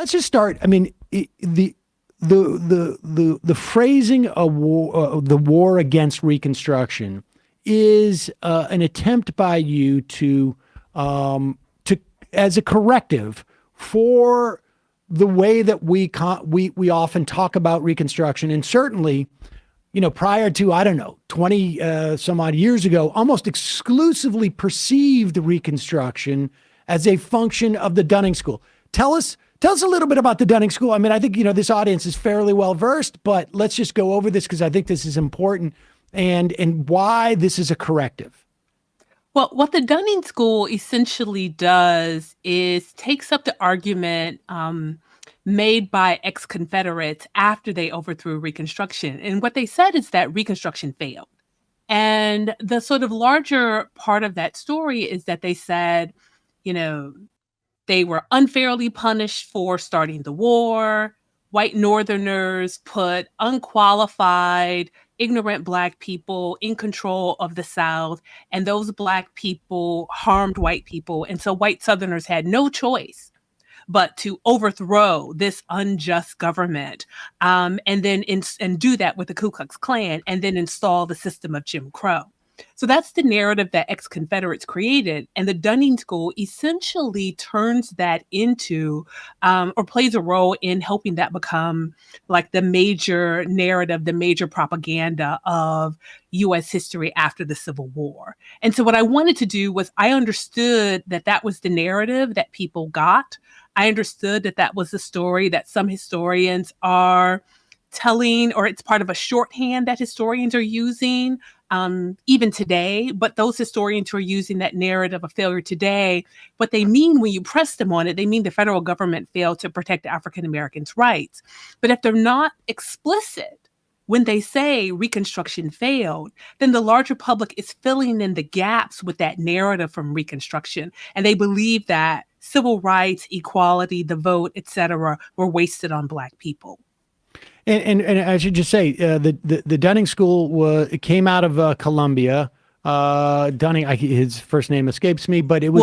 let's just start. I mean, the phrasing of war, the war against Reconstruction, is an attempt by you to as a corrective for the way that we often talk about Reconstruction, and certainly, prior to, I don't know, 20 some odd years ago, almost exclusively perceived Reconstruction as a function of the Dunning School. Tell us a little bit about the Dunning School. I mean, I think, this audience is fairly well versed, but let's just go over this because I think this is important and why this is a corrective. Well, what the Dunning School essentially does is takes up the argument made by ex-Confederates after they overthrew Reconstruction. And what they said is that Reconstruction failed. And the sort of larger part of that story is that they said, they were unfairly punished for starting the war. White Northerners put unqualified, ignorant Black people in control of the South, and those Black people harmed white people. And so white Southerners had no choice but to overthrow this unjust government, and do that with the Ku Klux Klan, and then install the system of Jim Crow. So that's the narrative that ex-Confederates created. And the Dunning School essentially turns that into, or plays a role in helping that become like the major narrative, the major propaganda of U.S. history after the Civil War. And so what I wanted to do was I understood that that was the narrative that people got. I understood that that was the story that some historians are telling, or it's part of a shorthand that historians are using even today. But those historians who are using that narrative of failure today, what they mean when you press them on it, they mean the federal government failed to protect African Americans' rights. But if they're not explicit when they say Reconstruction failed, then the larger public is filling in the gaps with that narrative from Reconstruction. And they believe that civil rights, equality, the vote, et cetera, were wasted on Black people. And I should just say, the Dunning School came out of Columbia. Dunning, his first name escapes me, but it was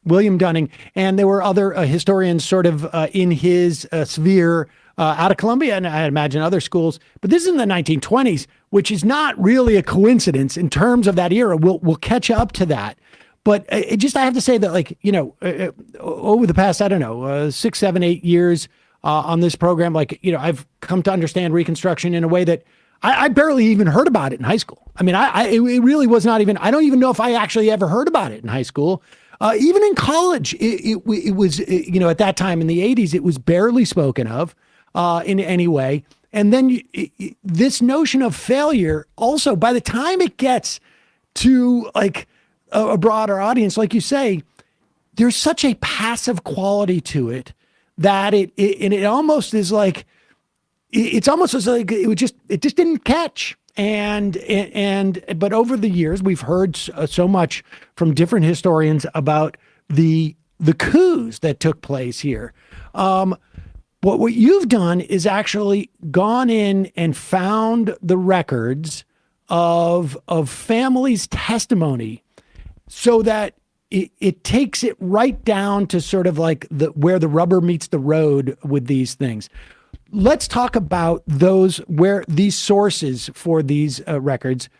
William Dunning. And there were other historians sort of in his sphere out of Columbia, and I imagine other schools. But this is in the 1920s, which is not really a coincidence in terms of that era. We'll catch up to that. But I have to say that, over the past, 6, 7, 8 years, on this program, I've come to understand Reconstruction in a way that I barely even heard about it in high school. I mean, it really was not even, I don't even know if I actually ever heard about it in high school. Even in college, it was, at that time in the 80s, it was barely spoken of in any way. And then this notion of failure also, by the time it gets to a broader audience, like you say, there's such a passive quality to it that it almost is like, it's almost as like it just didn't catch. But over the years, we've heard so much from different historians about the coups that took place here. What you've done is actually gone in and found the records of families' testimony, so that it takes it right down to sort of like where the rubber meets the road with these things. Let's talk about where these sources for these records.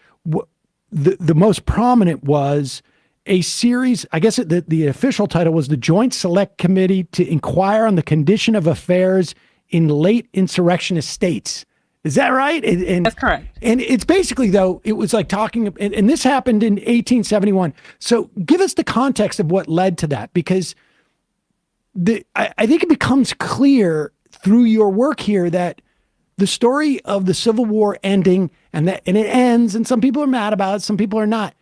The most prominent was a series, I guess the official title was the Joint Select Committee to Inquire on the Condition of Affairs in Late Insurrectionist States. Is that right? That's correct. And it's basically, though, it was like talking, and this happened in 1871. So give us the context of what led to that, because I think it becomes clear through your work here that the story of the Civil War ending and it ends, and some people are mad about it, some people are not.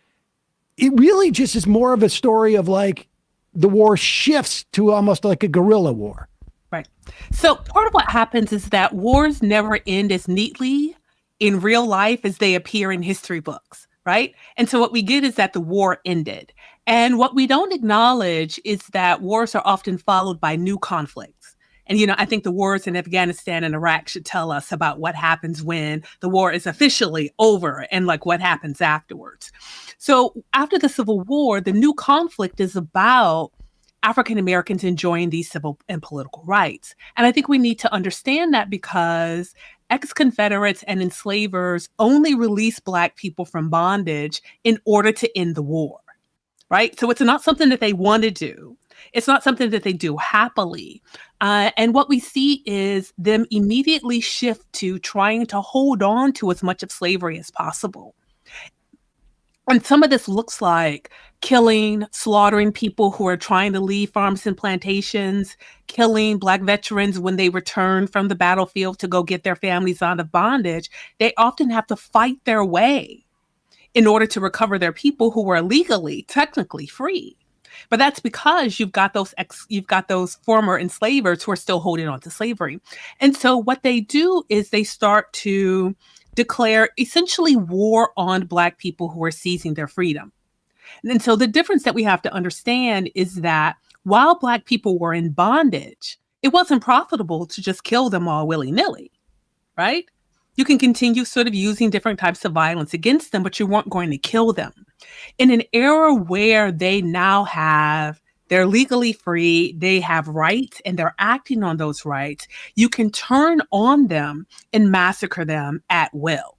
It really just is more of a story of like the war shifts to almost like a guerrilla war. Right. So part of what happens is that wars never end as neatly in real life as they appear in history books, right? And so what we get is that the war ended. And what we don't acknowledge is that wars are often followed by new conflicts. And, I think the wars in Afghanistan and Iraq should tell us about what happens when the war is officially over and like what happens afterwards. So after the Civil War, the new conflict is about African Americans enjoying these civil and political rights. And I think we need to understand that because ex-Confederates and enslavers only released Black people from bondage in order to end the war, right? So it's not something that they want to do. It's not something that they do happily. And what we see is them immediately shift to trying to hold on to as much of slavery as possible. And some of this looks like killing, slaughtering people who are trying to leave farms and plantations, killing Black veterans when they return from the battlefield to go get their families out of bondage. They often have to fight their way in order to recover their people who were legally, technically free. But that's because you've got those former enslavers who are still holding on to slavery. And so what they do is they start to declare essentially war on Black people who are seizing their freedom. And so the difference that we have to understand is that while Black people were in bondage, it wasn't profitable to just kill them all willy-nilly, right? You can continue sort of using different types of violence against them, but you weren't going to kill them. In an era where they're legally free, they have rights, and they're acting on those rights, you can turn on them and massacre them at will.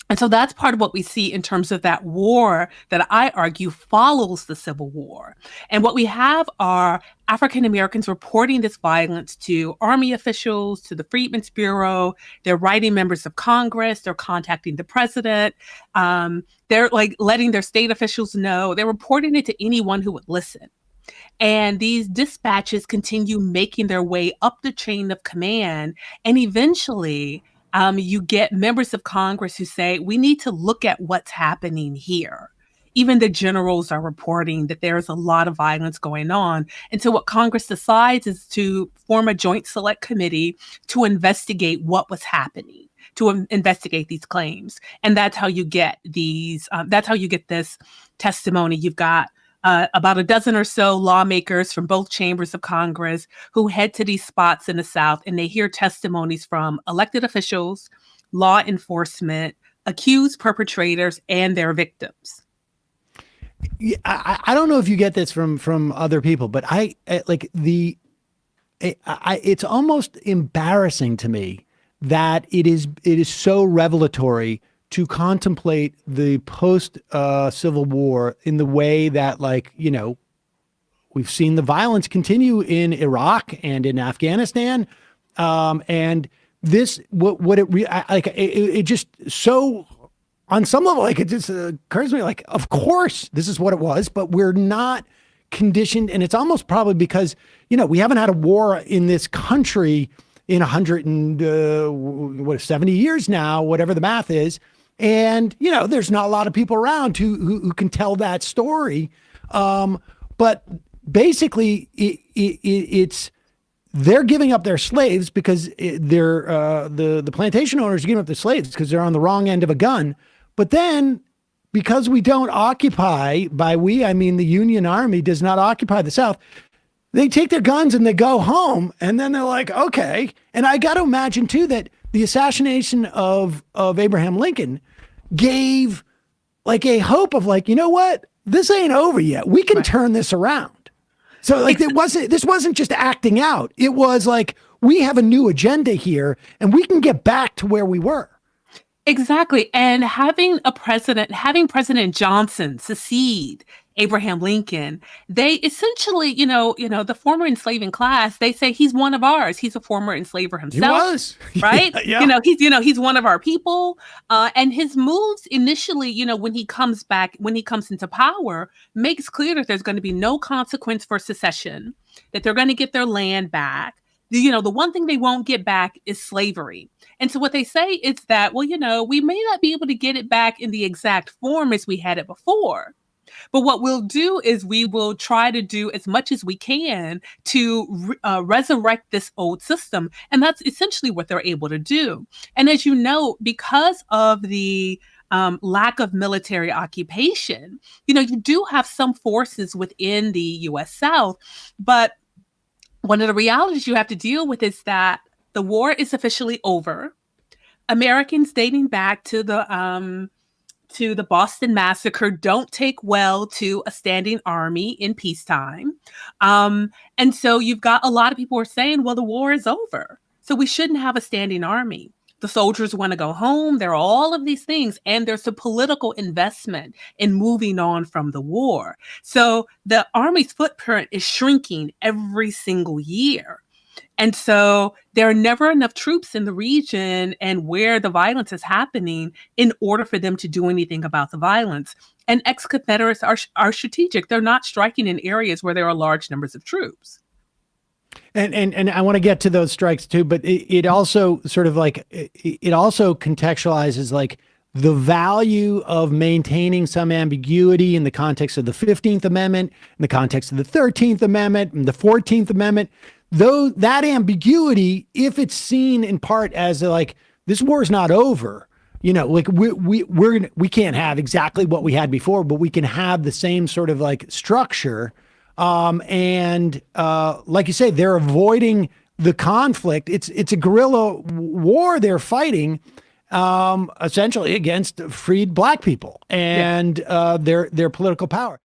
And so that's part of what we see in terms of that war that I argue follows the Civil War. And what we have are African Americans reporting this violence to Army officials, to the Freedmen's Bureau. They're writing members of Congress. They're contacting the president. They're like letting their state officials know. They're reporting it to anyone who would listen. And these dispatches continue making their way up the chain of command. And eventually, you get members of Congress who say, we need to look at what's happening here. Even the generals are reporting that there's a lot of violence going on. And so what Congress decides is to form a joint select committee to investigate what was happening, to investigate these claims. And that's how you get this testimony. You've got about a dozen or so lawmakers from both chambers of Congress who head to these spots in the South, and they hear testimonies from elected officials, law enforcement, accused perpetrators, and their victims. Yeah, I don't know if you get this from other people, but it's almost embarrassing to me that it is so revelatory to contemplate the post Civil War in the way that, we've seen the violence continue in Iraq and in Afghanistan, and this it just so on some level, it just occurs to me, of course this is what it was, but we're not conditioned, and it's almost probably because we haven't had a war in this country in 170 years now, whatever the math is. And, there's not a lot of people around who can tell that story. But basically it's they're giving up their slaves because the plantation owners are giving up their slaves because they're on the wrong end of a gun. But then because we don't occupy, by we, I mean the Union Army does not occupy the South, they take their guns and they go home, and then they're like, okay. And I got to imagine too that the assassination of Abraham Lincoln gave a hope of you know what? This ain't over yet. We can turn this around. So this wasn't just acting out. It was we have a new agenda here and we can get back to where we were. Exactly. And having President Johnson succeed Abraham Lincoln, they essentially, the former enslaving class, they say he's one of ours. He's a former enslaver himself. He was. Right? Yeah. He's one of our people. And his moves initially, when he comes into power, makes clear that there's going to be no consequence for secession, that they're going to get their land back. The one thing they won't get back is slavery. And so what they say is that, we may not be able to get it back in the exact form as we had it before. But what we'll do is we will try to do as much as we can to resurrect this old system. And that's essentially what they're able to do. And as you know, because of the lack of military occupation, you do have some forces within the U.S. South. But one of the realities you have to deal with is that the war is officially over. Americans dating back to the to the Boston Massacre don't take well to a standing army in peacetime. And so you've got a lot of people who are saying, well, the war is over, so we shouldn't have a standing army. The soldiers want to go home. There are all of these things, and there's a political investment in moving on from the war. So the Army's footprint is shrinking every single year. And so there are never enough troops in the region and where the violence is happening in order for them to do anything about the violence. And ex-Confederates are strategic. They're not striking in areas where there are large numbers of troops. And I want to get to those strikes too, but it also sort of like, it also contextualizes like the value of maintaining some ambiguity in the context of the 15th Amendment, in the context of the 13th Amendment, and the 14th Amendment. Though that ambiguity, if it's seen in part as like, this war is not over, you know, like we can't have exactly what we had before, but we can have the same sort of like structure. And like you say, they're avoiding the conflict. It's a guerrilla war they're fighting, essentially against freed Black people and their political power.